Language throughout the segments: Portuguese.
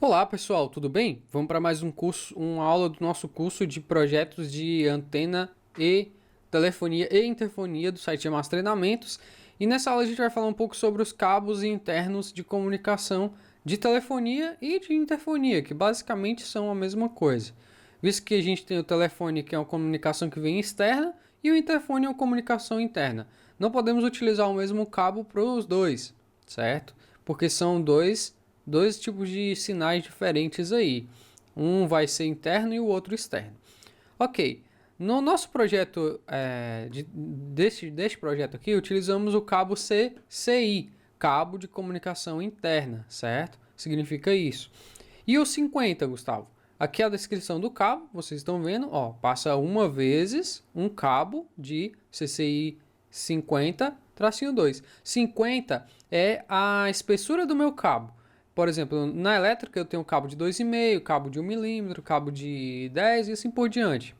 Olá pessoal, tudo bem? Vamos para mais um curso, uma aula do nosso curso de projetos de antena e telefonia e interfonia do site Emass Treinamentos. E nessa aula a gente vai falar um pouco sobre os cabos internos de comunicação de telefonia e de interfonia, que basicamente são a mesma coisa. Visto que a gente tem o telefone, que é uma comunicação que vem externa, e o interfone é uma comunicação interna. Não podemos utilizar o mesmo cabo para os dois, certo? Porque são dois tipos de sinais diferentes aí. Um vai ser interno e o outro externo. Ok, no nosso projeto, deste projeto aqui, utilizamos o cabo CCI, cabo de comunicação interna, certo? Significa isso. E o 50, Gustavo? Aqui é a descrição do cabo, vocês estão vendo, ó, passa uma vezes um cabo de CCI 50-2. 50 é a espessura do meu cabo. Por exemplo, na elétrica eu tenho cabo de 2,5, cabo de 1 milímetro, cabo de 10 e assim por diante.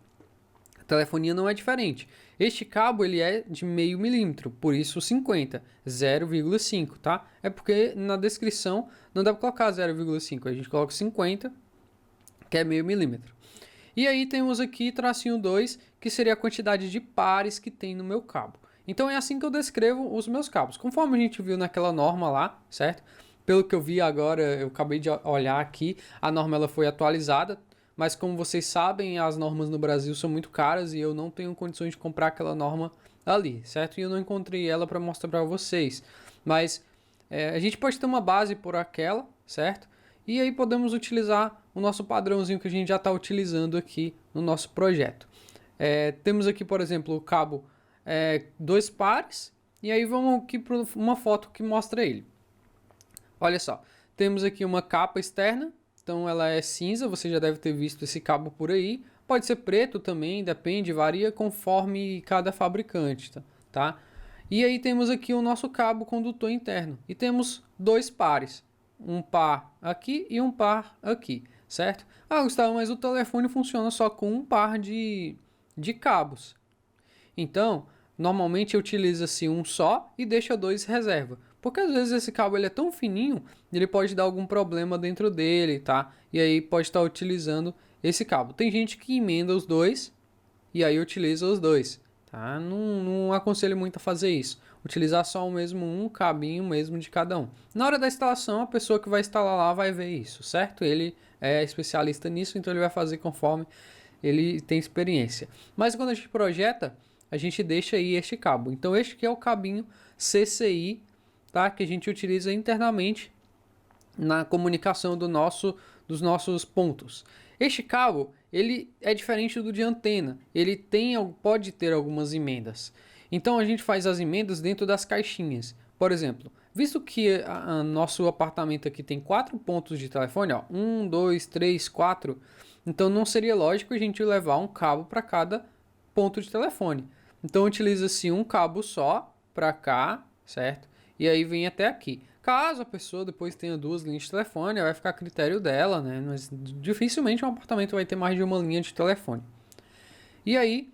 A telefonia não é diferente. Este cabo ele é de meio milímetro, por isso 50, 0,5, tá? É porque na descrição não dá para colocar 0,5, a gente coloca 50, que é meio milímetro. E aí temos aqui tracinho 2, que seria a quantidade de pares que tem no meu cabo. Então é assim que eu descrevo os meus cabos. Conforme a gente viu naquela norma lá, certo? Pelo que eu vi agora, eu acabei de olhar aqui, a norma ela foi atualizada, mas como vocês sabem, as normas no Brasil são muito caras e eu não tenho condições de comprar aquela norma ali, certo? E eu não encontrei ela para mostrar para vocês. Mas a gente pode ter uma base por aquela, certo? E aí podemos utilizar o nosso padrãozinho que a gente já está utilizando aqui no nosso projeto. Temos aqui, por exemplo, o cabo 2 pares, e aí vamos aqui para uma foto que mostra ele. Olha só, temos aqui uma capa externa, então ela é cinza, você já deve ter visto esse cabo por aí. Pode ser preto também, depende, varia conforme cada fabricante, tá? E aí temos aqui o nosso cabo condutor interno, e temos dois pares, um par aqui e um par aqui, certo? Ah, Gustavo, mas o telefone funciona só com um par de cabos. Então, normalmente utiliza-se um só e deixa dois reserva. Porque às vezes esse cabo ele é tão fininho, ele pode dar algum problema dentro dele, tá? E aí pode estar utilizando esse cabo. Tem gente que emenda os dois e aí utiliza os dois, tá? Não aconselho muito a fazer isso. Utilizar só o mesmo um cabinho mesmo de cada um. Na hora da instalação, a pessoa que vai instalar lá vai ver isso, certo? Ele é especialista nisso, então ele vai fazer conforme ele tem experiência. Mas quando a gente projeta, a gente deixa aí este cabo. Então este aqui é o cabinho CCI, tá? Que a gente utiliza internamente na comunicação dos nossos pontos. Este cabo ele é diferente do de antena. Ele pode ter algumas emendas. Então a gente faz as emendas dentro das caixinhas. Por exemplo, visto que nosso apartamento aqui tem 4 pontos de telefone, ó, 1, 2, 3, 4, então não seria lógico a gente levar um cabo para cada ponto de telefone. Então utiliza-se um cabo só para cá, certo? E aí vem até aqui. Caso a pessoa depois tenha duas linhas de telefone, vai ficar a critério dela, né? Mas dificilmente um apartamento vai ter mais de uma linha de telefone. E aí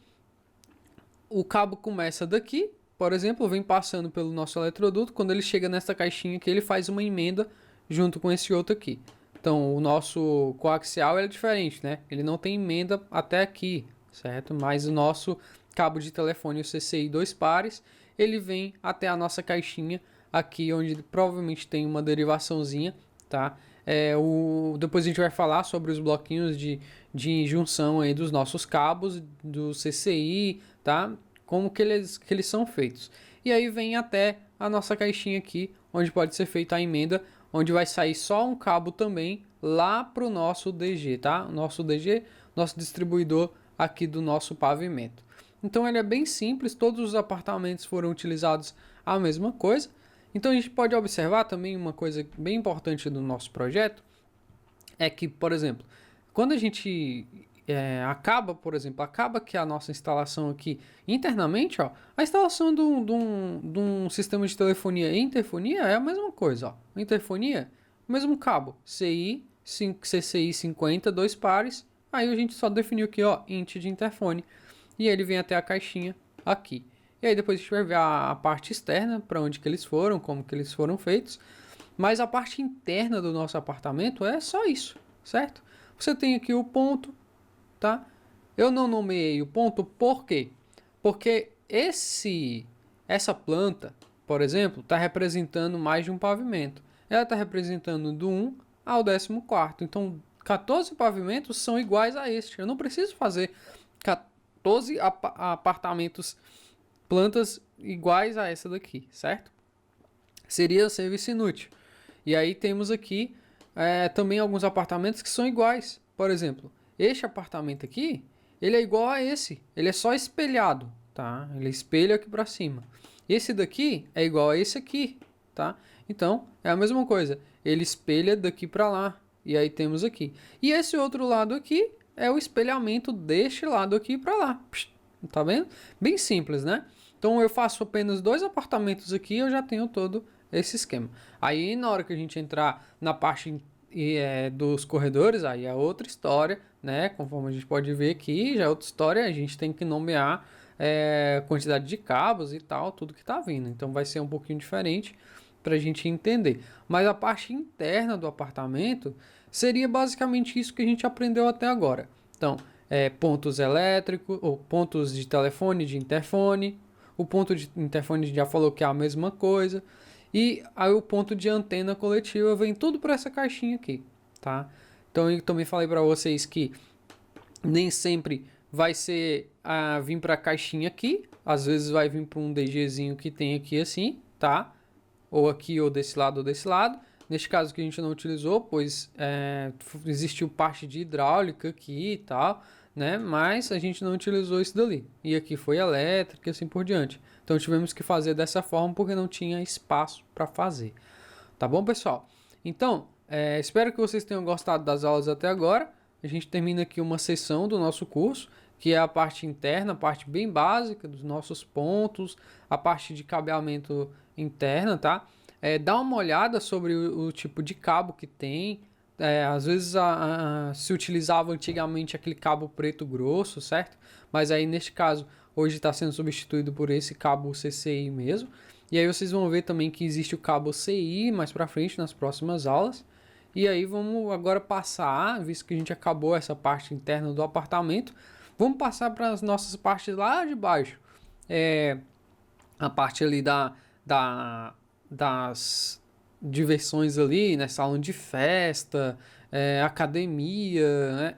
o cabo começa daqui, por exemplo, vem passando pelo nosso eletroduto. Quando ele chega nessa caixinha aqui, ele faz uma emenda junto com esse outro aqui. Então o nosso coaxial é diferente, né? Ele não tem emenda até aqui, certo? Mas o nosso cabo de telefone, o CCI 2 pares, ele vem até a nossa caixinha aqui, onde provavelmente tem uma derivaçãozinha, tá? Depois a gente vai falar sobre os bloquinhos de junção aí dos nossos cabos, do CCI, tá? Como que eles são feitos. E aí vem até a nossa caixinha aqui, onde pode ser feita a emenda, onde vai sair só um cabo também lá para o nosso DG, tá? Nosso DG, nosso distribuidor aqui do nosso pavimento. Então ele é bem simples, todos os apartamentos foram utilizados a mesma coisa. Então a gente pode observar também uma coisa bem importante do nosso projeto, é que, por exemplo, quando a gente acaba que a nossa instalação aqui internamente, ó, a instalação de um sistema de telefonia e interfonia é a mesma coisa, ó. Interfonia, mesmo cabo, CCI 50, dois pares, aí a gente só definiu aqui, ó, int de interfone, e ele vem até a caixinha aqui. E aí depois a gente vai ver a parte externa, para onde que eles foram, como que eles foram feitos. Mas a parte interna do nosso apartamento é só isso, certo? Você tem aqui o ponto, tá? Eu não nomeei o ponto por quê? Porque essa planta, por exemplo, está representando mais de um pavimento. Ela está representando do 1 ao 14º. Então, 14 pavimentos são iguais a este. Eu não preciso fazer 14 apartamentos, plantas iguais a essa daqui, certo? Seria serviço inútil. E aí temos aqui também alguns apartamentos que são iguais. Por exemplo, este apartamento aqui, ele é igual a esse. Ele é só espelhado, tá? Ele espelha aqui para cima. Esse daqui é igual a esse aqui, tá? Então, é a mesma coisa. Ele espelha daqui para lá. E aí temos aqui. E esse outro lado aqui é o espelhamento deste lado aqui para lá. Tá vendo? Bem simples, né? Então, eu faço apenas 2 apartamentos aqui e eu já tenho todo esse esquema. Aí, na hora que a gente entrar na parte dos corredores, aí é outra história, né? Conforme a gente pode ver aqui, já é outra história. A gente tem que nomear quantidade de cabos e tal, tudo que tá vindo. Então, vai ser um pouquinho diferente para a gente entender. Mas a parte interna do apartamento seria basicamente isso que a gente aprendeu até agora. Então, pontos elétricos, ou pontos de telefone, de interfone. O ponto de interfone a gente já falou que é a mesma coisa. E aí o ponto de antena coletiva vem tudo para essa caixinha aqui, tá? Então eu também falei para vocês que nem sempre vai ser vir para a caixinha aqui. Às vezes vai vir para um DGzinho que tem aqui assim, tá? Ou aqui ou desse lado ou desse lado. Neste caso que a gente não utilizou, pois existiu parte de hidráulica aqui e tal, né? Mas a gente não utilizou isso dali. E aqui foi elétrica e assim por diante. Então tivemos que fazer dessa forma porque não tinha espaço para fazer. Tá bom, pessoal? Então, espero que vocês tenham gostado das aulas até agora. A gente termina aqui uma sessão do nosso curso, que é a parte interna, a parte bem básica dos nossos pontos, a parte de cabeamento interna, tá? Dá uma olhada sobre o tipo de cabo que tem. Às vezes se utilizava antigamente aquele cabo preto grosso, certo? Mas aí neste caso hoje está sendo substituído por esse cabo CCI mesmo. E aí vocês vão ver também que existe o cabo CI mais para frente nas próximas aulas. E aí vamos agora passar, visto que a gente acabou essa parte interna do apartamento, vamos passar para as nossas partes lá de baixo. A parte ali das diversões ali, né? Salão de festa, academia,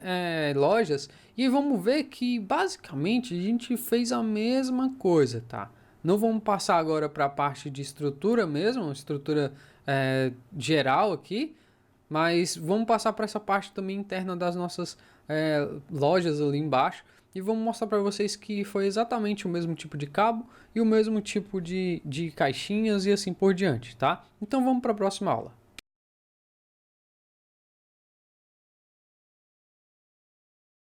lojas. E vamos ver que basicamente a gente fez a mesma coisa, tá? Não vamos passar agora para a parte de estrutura mesmo, estrutura geral aqui, mas vamos passar para essa parte também interna das nossas lojas ali embaixo. E vamos mostrar para vocês que foi exatamente o mesmo tipo de cabo e o mesmo tipo de caixinhas e assim por diante, tá? Então vamos para a próxima aula.